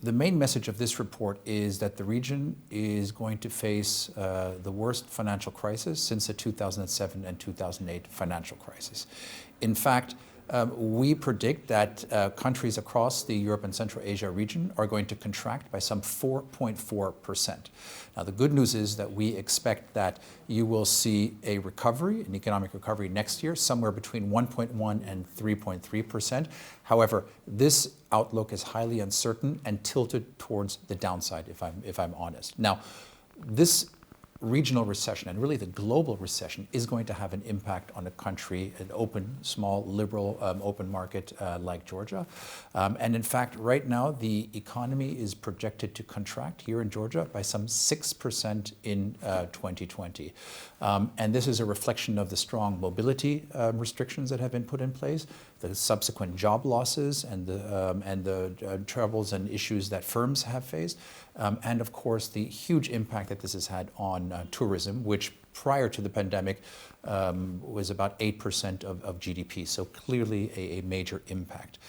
The main message of this report is that the region is going to face the worst financial crisis since the 2007 and 2008 financial crisis. In fact, we predict that countries across the Europe and Central Asia region are going to contract by some 4.4%. Now, the good news is that we expect that you will see a recovery, an economic recovery next year, somewhere between 1.1 and 3.3%. However, this outlook is highly uncertain and tilted towards the downside, if I'm honest. Now, this regional recession and really the global recession is going to have an impact on a country, an open, small, liberal, open market like Georgia. And in fact, right now, the economy is projected to contract here in Georgia by some 6% in 2020. And this is a reflection of the strong mobility restrictions that have been put in place, the subsequent job losses and the troubles and issues that firms have faced, and of course the huge impact that this has had on tourism, which prior to the pandemic was about 8% of GDP, so clearly a major impact.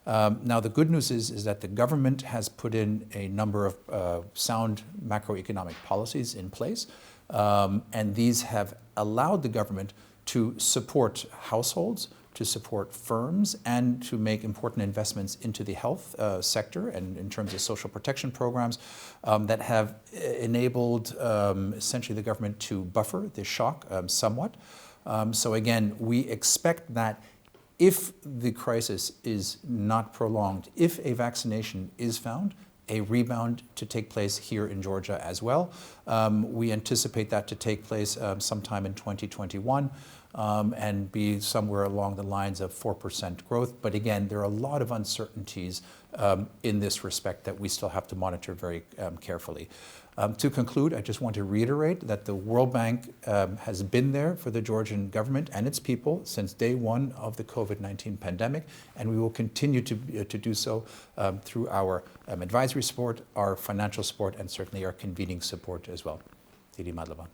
Now, the good news is that the government has put in a number of sound macroeconomic policies in place, and these have allowed the government to support households, to support firms, and to make important investments into the health sector and in terms of social protection programs that have enabled essentially the government to buffer the shock somewhat. So again, we expect that if the crisis is not prolonged, if a vaccination is found, a rebound to take place here in Georgia as well. We anticipate that to take place sometime in 2021 and be somewhere along the lines of 4% growth. But again, there are a lot of uncertainties in this respect that we still have to monitor very carefully. To conclude, I just want to reiterate that the World Bank has been there for the Georgian government and its people since day one of the COVID-19 pandemic, and we will continue to do so through our advisory support, our financial support, and certainly our convening support as well. Didi Madlavan.